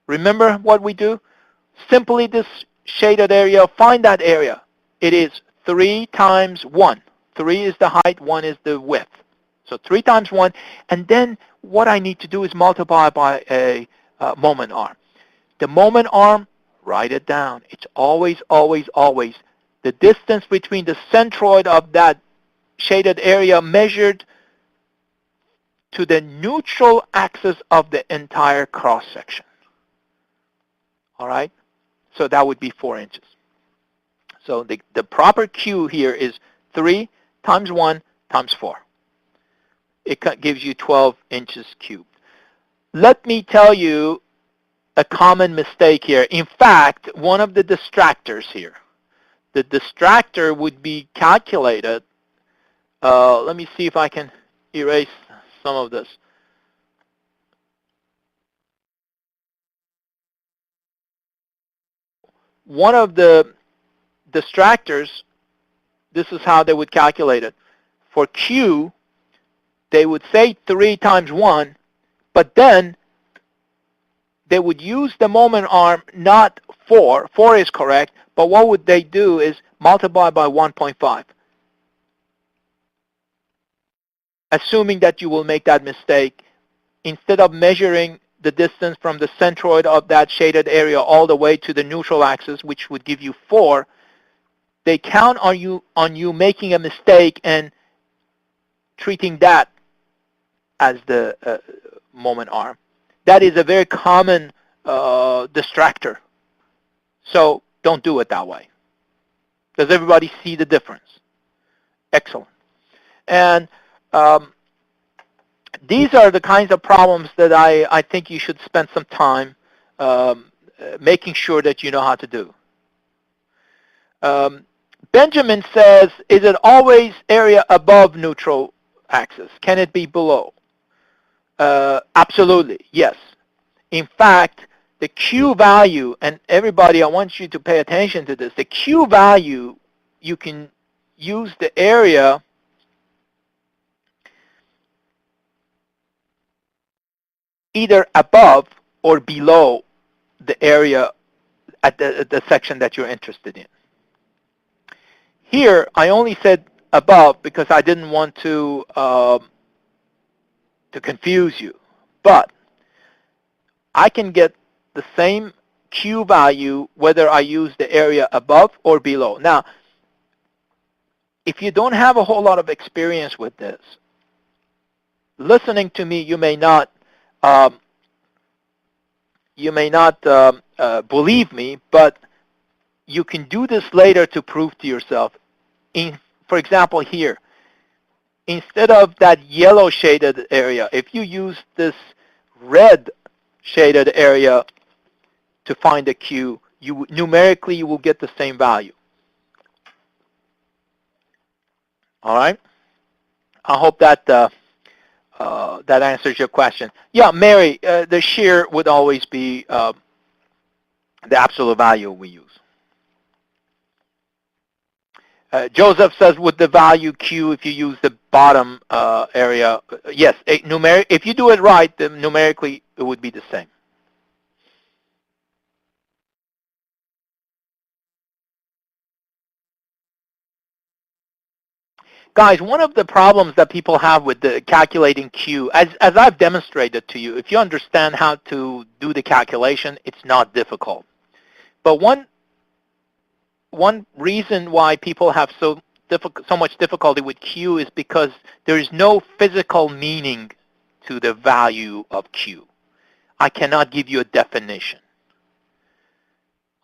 Remember what we do? Simply this shaded area, find that area. It is 3 times 1. 3 is the height, 1 is the width. So 3 times 1, and then what I need to do is multiply by a moment arm. The moment arm, write it down. It's always, always, always the distance between the centroid of that shaded area measured to the neutral axis of the entire cross-section. All right? So that would be 4 inches. So the proper Q here is 3 times 1 times 4. It gives you 12 inches cubed. Let me tell you a common mistake here. In fact, one of the distractors here. The distractor would be calculated. Let me see if I can erase some of this. One of the distractors, this is how they would calculate it. For Q, they would say 3 times 1, but then they would use the moment arm, not 4. 4 is correct, but what would they do is multiply by 1.5. Assuming that you will make that mistake, instead of measuring the distance from the centroid of that shaded area all the way to the neutral axis, which would give you 4, they count on you making a mistake and treating that as the moment arm. That is a very common distractor. So don't do it that way. Does everybody see the difference? Excellent. And these are the kinds of problems that I think you should spend some time making sure that you know how to do. Benjamin says, is it always area above neutral axis? Can it be below? Absolutely, yes. In fact, the Q value, and everybody, I want you to pay attention to this. The Q value, you can use the area either above or below the area at the section that you're interested in. Here, I only said above because I didn't want to confuse you. But I can get the same Q value whether I use the area above or below. Now, if you don't have a whole lot of experience with this, listening to me, you may not believe me, but you can do this later to prove to yourself. For example, here, instead of that yellow shaded area, if you use this red shaded area to find the Q, numerically you will get the same value. All right? I hope that that answers your question. Yeah, Mary, the shear would always be the absolute value we use. Joseph says, with the value Q, if you use the bottom area, yes, if you do it right, then numerically it would be the same. Guys, one of the problems that people have with the calculating Q, as I've demonstrated to you, if you understand how to do the calculation, it's not difficult. But one reason why people have so much difficulty with Q is because there is no physical meaning to the value of Q. I cannot give you a definition.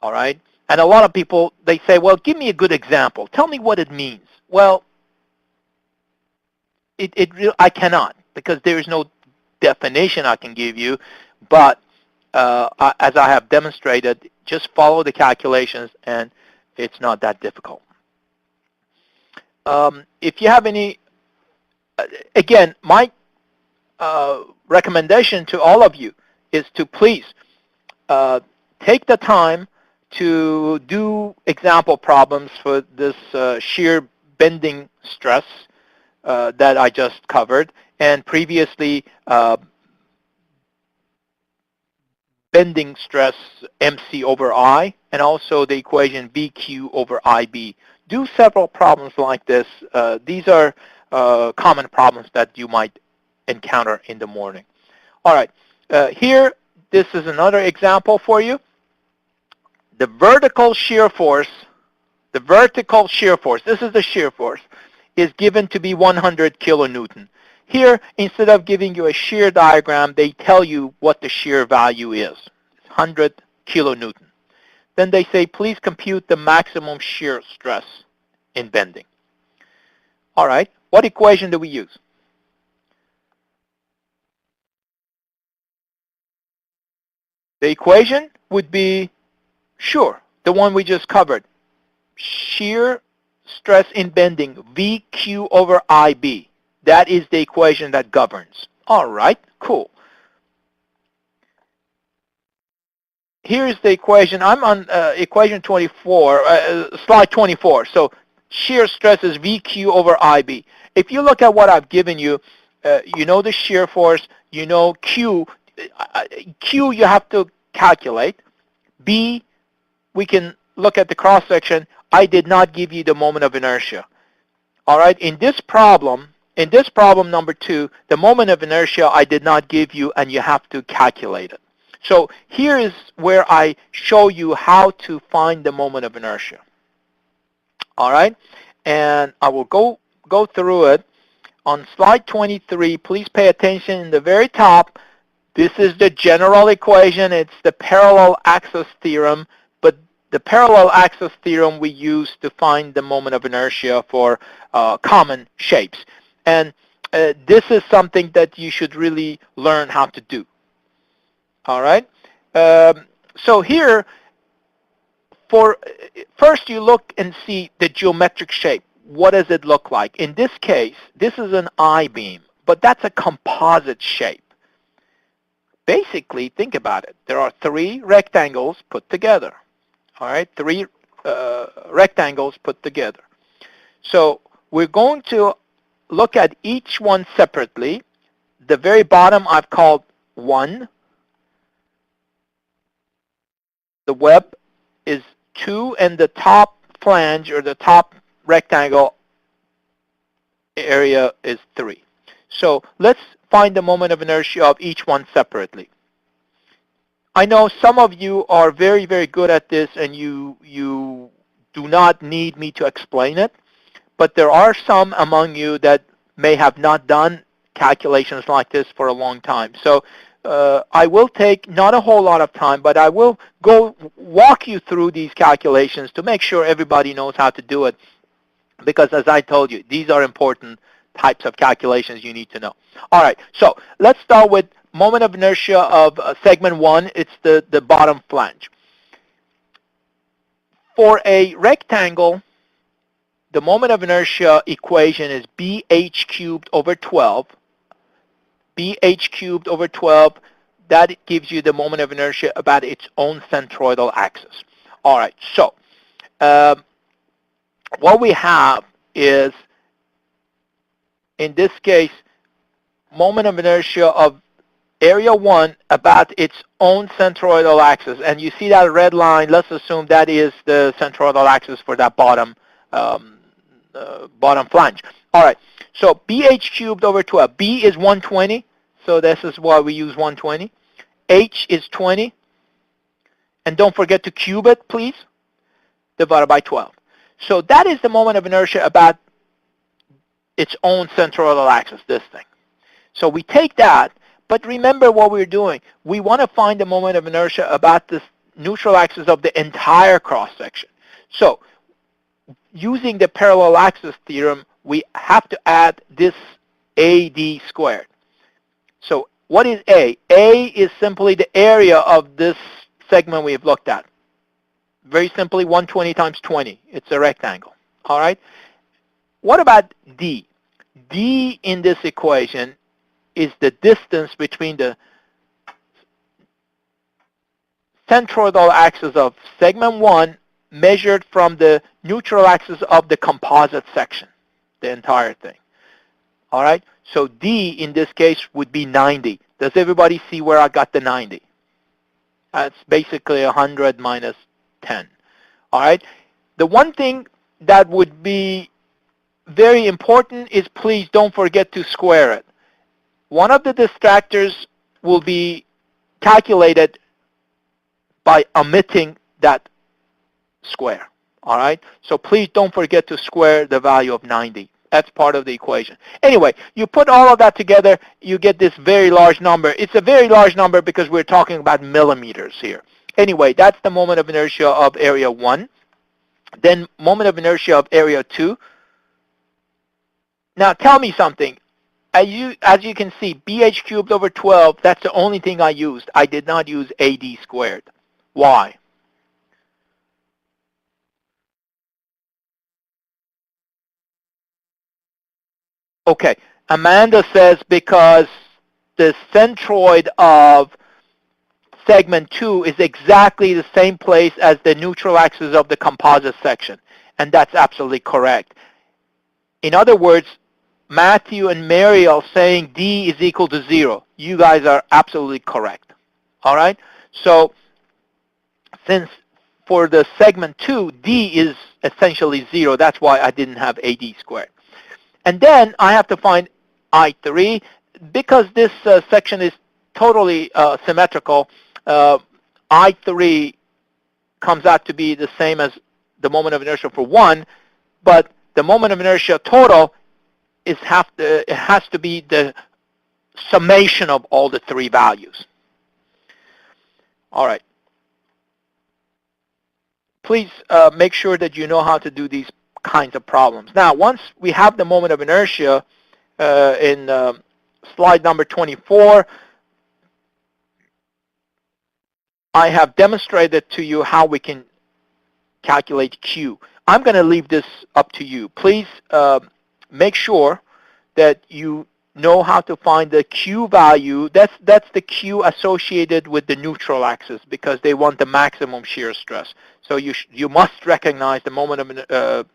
All right? And a lot of people, they say, well, give me a good example. Tell me what it means. Well, I cannot, because there is no definition I can give you. But as I have demonstrated, just follow the calculations, and it's not that difficult. If you have any, again, my recommendation to all of you is to please take the time to do example problems for this shear bending stress that I just covered, and previously bending stress MC over I, and also the equation VQ over IB. Do several problems like this. These are common problems that you might encounter in the morning. All right, here, this is another example for you. The vertical shear force, this is the shear force, is given to be 100 kilonewton. Here, instead of giving you a shear diagram, they tell you what the shear value is, 100 kilonewton. Then they say, please compute the maximum shear stress in bending. All right, what equation do we use? The equation would be, sure, the one we just covered. Shear stress in bending, VQ over IB. That is the equation that governs. All right, cool. Here's the equation. I'm on equation 24, slide 24. So shear stress is VQ over IB. If you look at what I've given you, you know the shear force, you know Q. Q you have to calculate. B, we can look at the cross-section. I did not give you the moment of inertia. All right, in this problem number 2, the moment of inertia I did not give you, and you have to calculate it. So here is where I show you how to find the moment of inertia. All right, and I will go through it. On slide 23, please pay attention in the very top. This is the general equation. It's the parallel axis theorem, but the parallel axis theorem we use to find the moment of inertia for common shapes. And this is something that you should really learn how to do. All right. So here, first you look and see the geometric shape. What does it look like? In this case, this is an I-beam, but that's a composite shape. Basically, think about it. There are 3 rectangles put together. All right, 3 rectangles put together. So we're going to look at each one separately. The very bottom I've called 1. The web is 2, and the top flange, or the top rectangle area, is 3. So let's find the moment of inertia of each one separately. I know some of you are very, very good at this, and you do not need me to explain it, but there are some among you that may have not done calculations like this for a long time. So I will take not a whole lot of time, but I will walk you through these calculations to make sure everybody knows how to do it, because as I told you, these are important types of calculations you need to know. All right, so let's start with moment of inertia of segment 1. It's the bottom flange. For a rectangle, the moment of inertia equation is BH cubed over 12. BH cubed over 12, that gives you the moment of inertia about its own centroidal axis. All right, so what we have is, in this case, moment of inertia of area 1 about its own centroidal axis. And you see that red line, let's assume that is the centroidal axis for that bottom flange. All right, so BH cubed over 12. B is 120, so this is why we use 120. H is 20. And don't forget to cube it, please, divided by 12. So that is the moment of inertia about its own centroidal axis, this thing. So we take that, but remember what we're doing. We want to find the moment of inertia about this neutral axis of the entire cross-section. So using the parallel axis theorem, we have to add this AD squared. So what is A? A is simply the area of this segment we've looked at. Very simply, 120 times 20. It's a rectangle. All right? What about D? D in this equation is the distance between the centroidal axis of segment 1 measured from the neutral axis of the composite section, the entire thing. All right? So D in this case would be 90. Does everybody see where I got the 90? That's basically 100 minus 10. All right. The one thing that would be very important is please don't forget to square it. One of the distractors will be calculated by omitting that square. All right. So please don't forget to square the value of 90. That's part of the equation. Anyway, you put all of that together, you get this very large number. It's a very large number because we're talking about millimeters here. Anyway, that's the moment of inertia of area 1. Then moment of inertia of area 2. Now tell me something. As you can see, BH cubed over 12, that's the only thing I used. I did not use AD squared. Why? Okay, Amanda says because the centroid of segment 2 is exactly the same place as the neutral axis of the composite section. And that's absolutely correct. In other words, Matthew and Mary are saying D is equal to 0. You guys are absolutely correct. All right? So since for the segment 2, D is essentially 0, that's why I didn't have AD squared. And then I have to find I3. Because this section is totally symmetrical, I3 comes out to be the same as the moment of inertia for 1, but the moment of inertia total it has to be the summation of all the 3 values. All right. Please make sure that you know how to do these kinds of problems. Now, once we have the moment of inertia in slide number 24, I have demonstrated to you how we can calculate Q. I'm going to leave this up to you. Please make sure that you know how to find the Q value. That's the Q associated with the neutral axis because they want the maximum shear stress. So you must recognize the moment of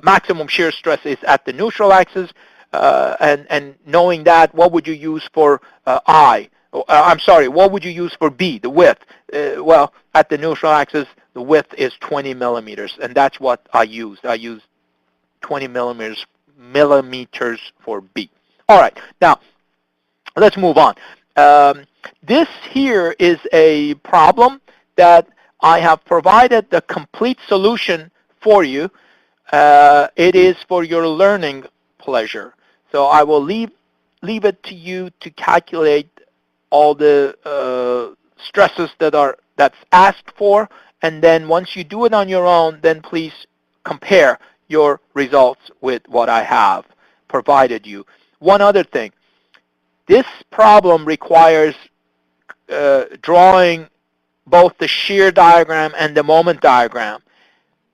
maximum shear stress is at the neutral axis, and knowing that, what would you use for I? I'm sorry, what would you use for B, the width? Well, at the neutral axis, the width is 20 millimeters, and that's what I used. I used 20 millimeters for B. All right, now let's move on. This here is a problem that I have provided the complete solution for you. It is for your learning pleasure. So I will leave it to you to calculate all the stresses that's asked for, and then once you do it on your own, then please compare your results with what I have provided you. One other thing, this problem requires drawing both the shear diagram and the moment diagram.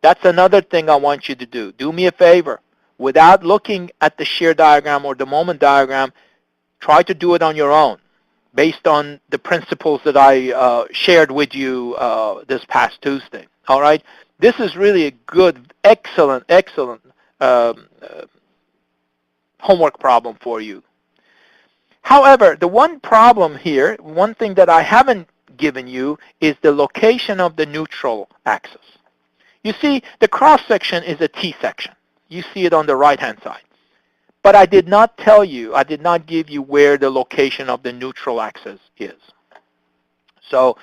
That's another thing I want you to do. Do me a favor. Without looking at the shear diagram or the moment diagram, try to do it on your own based on the principles that I shared with you this past Tuesday. All right? This is really a good, excellent homework problem for you. However, the one problem here, one thing that I haven't given you is the location of the neutral axis. You see, the cross-section is a T-section. You see it on the right-hand side. But I did not tell you, I did not give you where the location of the neutral axis is. So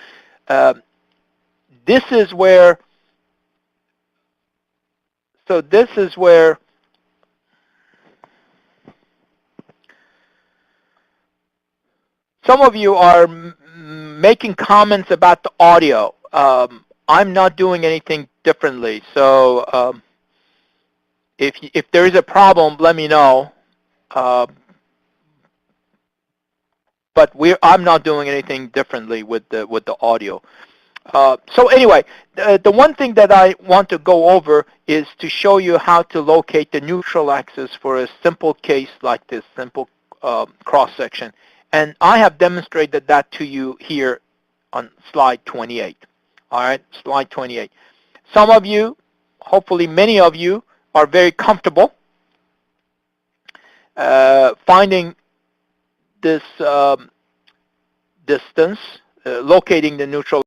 this is where some of you are making comments about the audio. I'm not doing anything differently. So if there is a problem, let me know. But I'm not doing anything differently with the audio. So anyway, the one thing that I want to go over is to show you how to locate the neutral axis for a simple case like this, simple cross-section. And I have demonstrated that to you here on slide 28. All right, slide 28. Some of you, hopefully many of you, are very comfortable finding this distance, locating the neutral